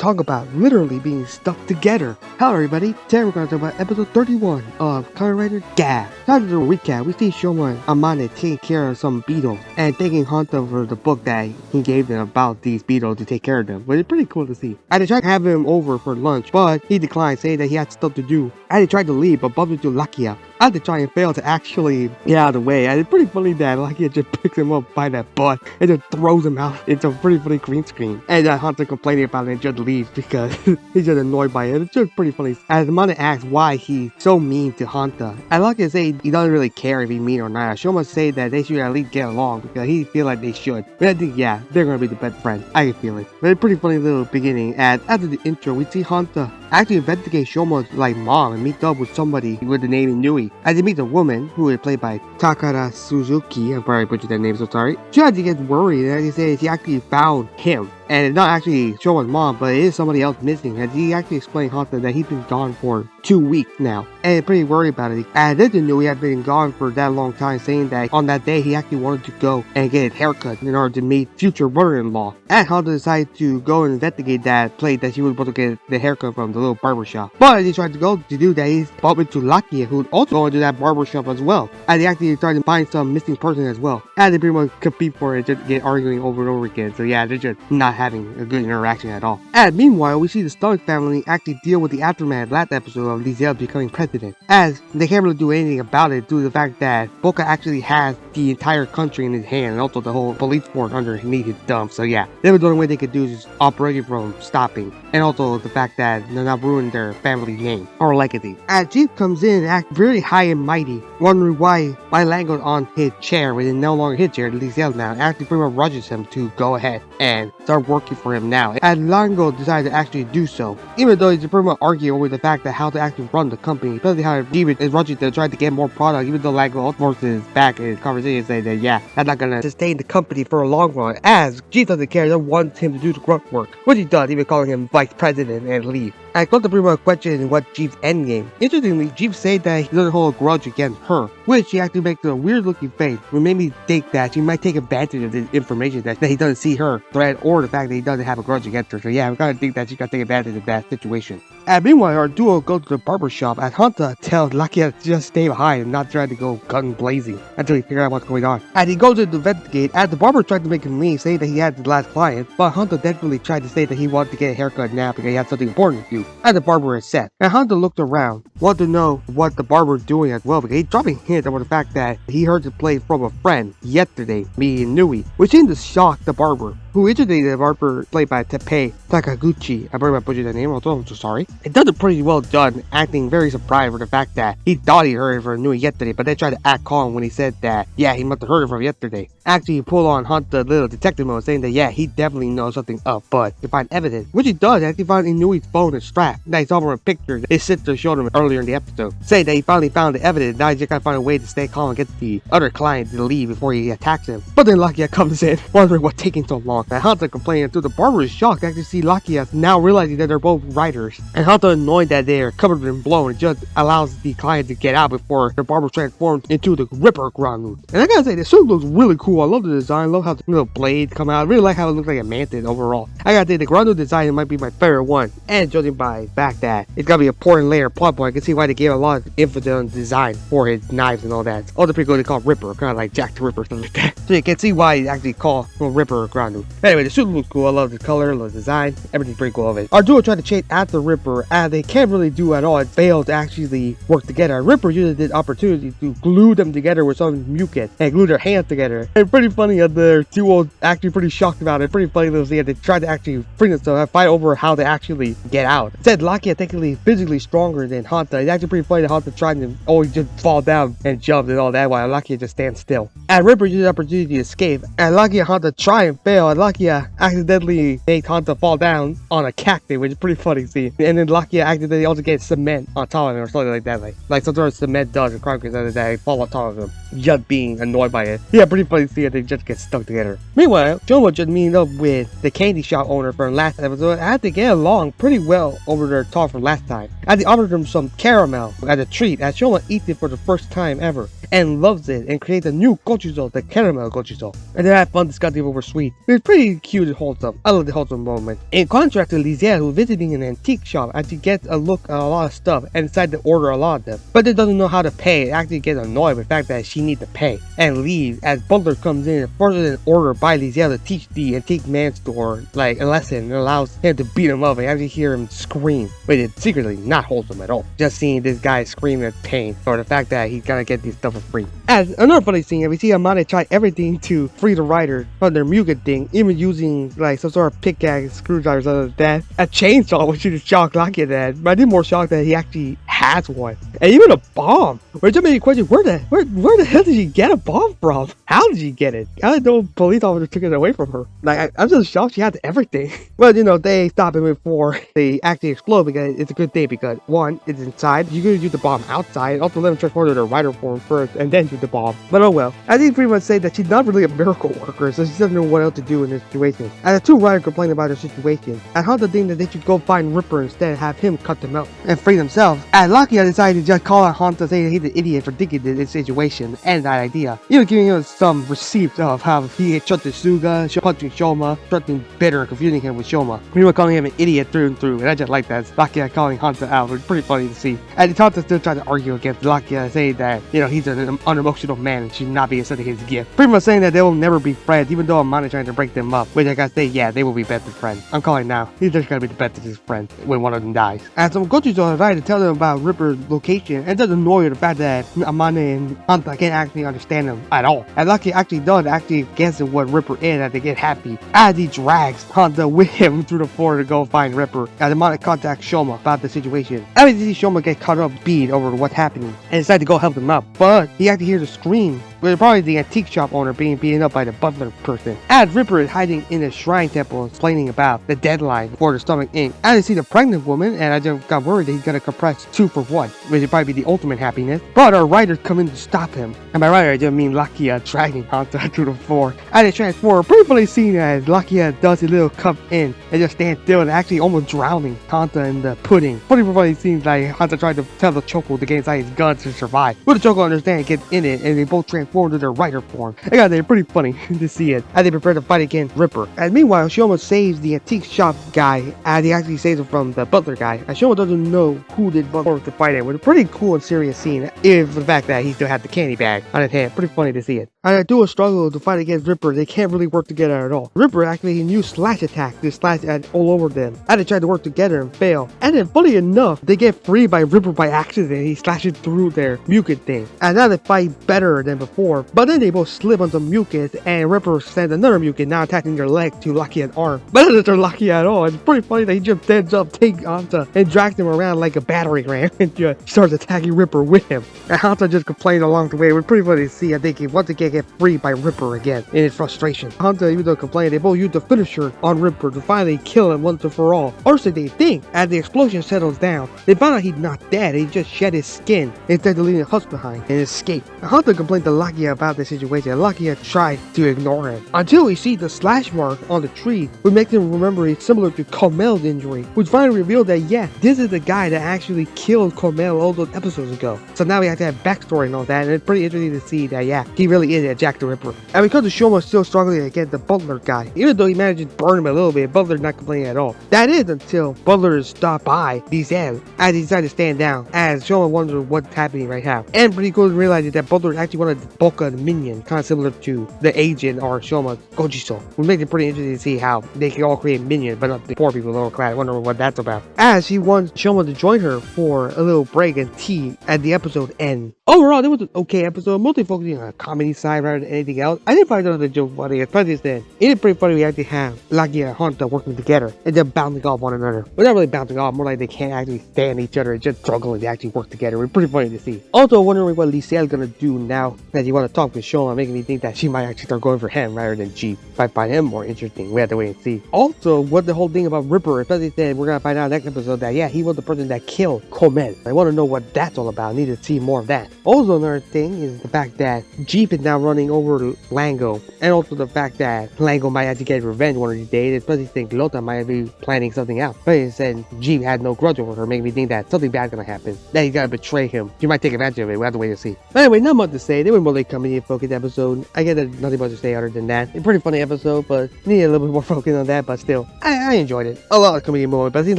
talk about literally being stuck together. Hello everybody, today we're going to talk about episode 31 of Kamen Rider Gavv. Now to do a recap, we see Shoma Amane taking care of some beetles and thanking Honta for the book that he gave them about these beetles to take care of them, which is pretty cool to see. I tried to have him over for lunch, but he declined, saying that he had stuff to do. I tried to leave, but bumped into Lakia. I had to try and fail to actually get out of the way. And it's pretty funny that Lakia just picks him up by that butt and just throws him out. It's a pretty funny green screen. And Hunter complaining about it and just leaves because he's just annoyed by it. It's just pretty funny. As Amane asks why he's so mean to Hunter, and Lakia say he doesn't really care if he's mean or not. Shoma say that they should at least get along because he feel like they should. But I think, yeah, they're gonna be the best friends. I can feel it. But it's a pretty funny little beginning. And after the intro, we see Hunter actually investigate Shoma's mom and meet up with somebody with the name Inui. As he meets a woman who is played by Takara Suzuki, I'm probably butchered that name, so sorry. She actually gets worried and he says she actually found him. And it's not actually Shoma's mom, but it is somebody else missing. And he actually explained Hunter that he's been gone for 2 weeks now. And he's pretty worried about it. And they didn't know he had been gone for that long time, saying that on that day he actually wanted to go and get a haircut in order to meet future brother-in-law. And Hunter decided to go and investigate that place that she was supposed to get the haircut from, the little barbershop. But as he tried to go to do that, he's bumped into Lakia, who's also going to that barbershop as well. And he actually started to find some missing person as well. And they pretty much compete for it, just get arguing over and over again. So yeah, they're just not having a good interaction at all. And meanwhile, we see the Stark family actually deal with the aftermath last episode of Lizel becoming president, as they can't really do anything about it due to the fact that Boca actually has the entire country in his hand and also the whole police force underneath his thumb. So yeah, they were the only way they could do is operate it from stopping, and also the fact that they're not ruining their family's name or legacy. As Chief comes in and acts very high and mighty, wondering why Lango's on his chair when it's no longer his chair, Lizel now, actually pretty much rushes him to go ahead and start working for him now. And Lango decided to actually do so, even though he's pretty much arguing over the fact that how to actually run the company, especially how David is rushing to try to get more product, even though Lango forces back in his conversation saying that yeah, that's not gonna sustain the company for a long run, as Chief doesn't care, just wants him to do the grunt work, which he does, even calling him vice president and leave. I got the pretty much question what Chief's endgame. Interestingly, Chief said that he doesn't hold a grudge against her, which she actually makes a weird looking face, which made me think that she might take advantage of the information that he doesn't see her threat or the fact that he doesn't have a grudge against her. So yeah, I'm gonna think that she's gonna take advantage of that situation. And meanwhile, our duo goes to the barbershop as Hunter tells Lakia to just stay behind and not try to go gun blazing until he figures out what's going on. And he goes to investigate as the barber tried to make him leave, saying that he had the last client, but Hunter definitely tried to say that he wanted to get a haircut now because he had something important to do. And the barber is set. And Hunter looked around, wanted to know what the barber is doing as well, because he's dropping hints about the fact that he heard the play from a friend yesterday, me and Nui, which seemed to shock the barber, who introduced the barber played by Teppei Takaguchi. I probably butchered that name, although I'm so sorry. It does it pretty well done, acting very surprised for the fact that he thought he heard it from Nui yesterday, but then tried to act calm when he said that, yeah, he must have heard it from yesterday. Actually, he pulled on Hunter little detective mode, saying that, yeah, he definitely knows something up, but to find evidence, which he does, actually find Inui's phone and strap. That he saw from a picture that his sister showed him earlier in the episode, saying that he finally found the evidence. Now he's just gotta find a way to stay calm and get the other client to leave before he attacks him. But then Lakia comes in, wondering what's taking so long. And Hunter complaining until the barber is shocked to actually see Lakia now realizing that they're both writers. And Hunter annoyed that they're covered in blood and just allows the client to get out before the barber transforms into the Ripper Ground. And I gotta say, the suit looks really cool. I love the design, I love how the little blade come out. I really like how it looks like a mantis overall. I gotta say, the Ground design might be my favorite one. And judging by the fact that it's gonna be a important layer plot point, I can see why they gave a lot of emphasis on design for his knives and all that. Also pretty good to call Ripper, kind of like Jack the Ripper, something like that. So you can see why he actually called Ripper Ground. Anyway, the suit looks cool. I love the color, I love the design, everything's pretty cool of it. Our duo tried to chase after Ripper, and they can't really do at all. It failed to actually work together. Ripper used this opportunity to glue them together with some mucus and glue their hands together. And pretty funny, the duo actually pretty shocked about it. Pretty funny little thing. They tried to actually bring themselves and fight over how to actually get out. It said Lakia technically physically stronger than Hunter. It's actually pretty funny that Hunter tried to always just fall down and jump and all that while Lakia just stands still. And Ripper used the opportunity to escape, and Lakia and Hunter try and fail, and Lakia accidentally made Hunter fall down on a cactus, which is pretty funny to see. And then then Lakia accidentally also gets cement on top of him or something like that. Like some sort of cement does or concrete that they fall on top of him. Just being annoyed by it. Yeah, pretty funny to see it. They just get stuck together. Meanwhile, Shoma just meeting up with the candy shop owner from last episode. I had to get along pretty well over their talk from last time. As they offered him some caramel as a treat, as Shoma eats it for the first time ever and loves it and creates a new gochuso, the caramel gochuso. And they had fun discussing over sweet. It was pretty cute and wholesome. I love the wholesome moment. In contrast to Liziel, who's visiting an antique shop as she gets a look at a lot of stuff and decides to order a lot of them. But it doesn't know how to pay. It actually gets annoyed with the fact that she needs to pay and leaves as Butler comes in and forces an order by Liziel to teach the antique man store like a lesson and allows him to beat him up and actually hear him scream. But it's secretly not wholesome at all. Just seeing this guy scream in pain or the fact that he's gonna get these stuff for free. As another funny scene, we see Amane try everything to free the rider from their muget thing, even using like some sort of pickaxe, screwdrivers, other than that. A chainsaw, which is shocked like it at. But I did more shocked that he actually has one. And even a bomb. Which just made me question, where the hell did she get a bomb from? How did she get it? I didn't know police officer took it away from her. Like, I'm just shocked she had everything. Well, you know, they stop it before they actually explode because it's a good thing because one, it's inside. You could use the bomb outside. Also let them transport to their rider form first and then use the bomb. But oh well. I think pretty much say that she's not really a miracle worker, so she doesn't know what else to do in this situation. And the two riders complain about their situation. And Hunter thinks that they should go find Ripper instead and have him cut them out and free themselves. And Lucky decided to just call out Hunter saying that he's an idiot for thinking this situation and that idea. Even giving him some receipts of how he had trusted Suga, punching Shoma, trusting bitter and confusing him with Shoma. We were calling him an idiot through and through, and I just like that. Lucky calling Hunter out. It was pretty funny to see. And Hunter still trying to argue against Lucky, saying that, you know, he's an unemotional man and should not be accepting his gift. Pretty much saying that they will never be friends, even though Amane trying to break them up. Which I gotta say, yeah, they will be best of friends. I'm calling now. He's just gonna be the best of his friends when one of them dies. And some Gochu's trying to tell them about Ripper's location, and doesn't annoy the fact that Amane and Hunter can't actually understand him at all. And Lucky actually does actually guess what Ripper is, and they get happy as he drags Hunter with him through the floor to go find Ripper. And Amane contacts Shoma about the situation. And we see Shoma get caught up beat over what's happening and decide to go help them out. But he actually hears a scream. With probably the antique shop owner being beaten up by the butler person. As Ripper is hiding in a shrine temple explaining about the deadline for the Stomach Ink. And I see the pregnant woman, and I just got worried that he's gonna compress 2 for 1, which would probably be the ultimate happiness. But our riders come in to stop him. And by rider, I just mean Lakia dragging Hunter through the floor. And they transform, pretty funny scene as Lakia does a little cup in and just stands still and actually almost drowning Hunter in the pudding. Pretty funny scenes like Hunter tried to tell the Choco to get inside his gun to survive. But the Choco understands, gets in it, and they both transform to their rider form. I gotta say, pretty funny to see it as they prepare to fight against Ripper. And meanwhile, Shoma saves the antique shop guy as he actually saves him from the butler guy. And Shoma doesn't know who did butler to fight it. With a pretty cool and serious scene, if the fact that he still had the candy bag on his hand. Pretty funny to see it. And I do a struggle to fight against Ripper. They can't really work together at all. Ripper actually used slash attack to slash at all over them. And they tried to work together and fail. And then funny enough, they get free by Ripper by accident. He slashes through their mucus thing. And now they fight better than before. But then they both slip on some mucus and Ripper sends another mucus now attaching their leg to Lucky's arm. But it doesn't Lucky at all. It's pretty funny that he just stands up, takes Hanta, and drags him around like a battering ram and just starts attacking Ripper with him. And Hanta just complains along the way. It was pretty funny to see. I think he once again get free by Ripper again in his frustration. Hanta, even though complaining, they both use the finisher on Ripper to finally kill him once and for all. Or so they think. As the explosion settles down, they find out he's not dead. He just shed his skin instead of leaving the husk behind and escape. Hanta complained to Lakia about the situation. Lakia tried to ignore him until he sees the slash mark on the tree, which makes him remember it's similar to Comel's injury, which finally revealed that yeah, this is the guy that actually killed Comel all those episodes ago. So now we have to have backstory and all that, and it's pretty interesting to see that yeah, he really is a Jack the Ripper. And because the Shoma's still struggling against the butler guy, even though he managed to burn him a little bit, Butler's not complaining at all. That is until Butler is stopped by Liziel as he decided to stand down, as Shoma wonders what's happening right now. And pretty cool to realize that Butler actually wanted to bulk a minion, kind of similar to the agent or Shoma's Gojiso. Which makes it pretty interesting to see how they can all create minions, but not the poor people, lower class. I wonder what that's about. As she wants Shoma to join her for a little break and tea at the episode end. Overall, it was an okay episode, mostly focusing on a comedy side rather than anything else. I did find the joke funny, especially then. It is pretty funny we actually have Lucky and Hunter working together and then bouncing off one another. Well, not really bouncing off, more like they can't actually stand each other and just struggle and they actually work together. It's pretty funny to see. Also, wondering what Lisa's gonna do now that you want to talk with Shoma, making me think that she might actually start going for him rather than G. Might find him more interesting. We have to wait and see. Also, what the whole thing about Ripper, especially then we're gonna find out next episode that yeah, he was the person that killed Comel. I want to know what that's all about. I need to see more of that. Also, another thing is the fact that Jeep is now running over Lango, and also the fact that Lango might actually get revenge one of these days, especially think Lota might be planning something else. But he said Jeep had no grudge over her, making me think that something bad's gonna happen. That he's gonna betray him. She might take advantage of it. We'll have to wait and see. But anyway, not much to say. They were more like comedy focused episode. I guess there's nothing much to say other than that. It's a pretty funny episode, but needed a little bit more focus on that, but still, I enjoyed it. A lot of comedy moments, but it seems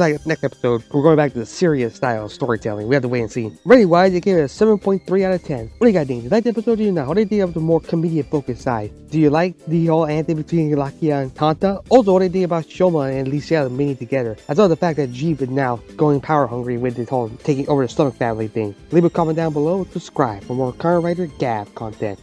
like next episode, we're going back to the serious style of storytelling. We have to wait and see. Rating wise, they gave it a 7.3 out of 10. What do you guys think? Do you like the episode or do you not? What do you think of the more comedic focused side? Do you like the whole anthem between Lakia and Tanta? Also, what do you think about Shoma and Lisa meeting together? As well as the fact that Jeep is now going power hungry with this whole taking over the Stomach family thing. Leave a comment down below, subscribe for more Kamen Rider Gavv content.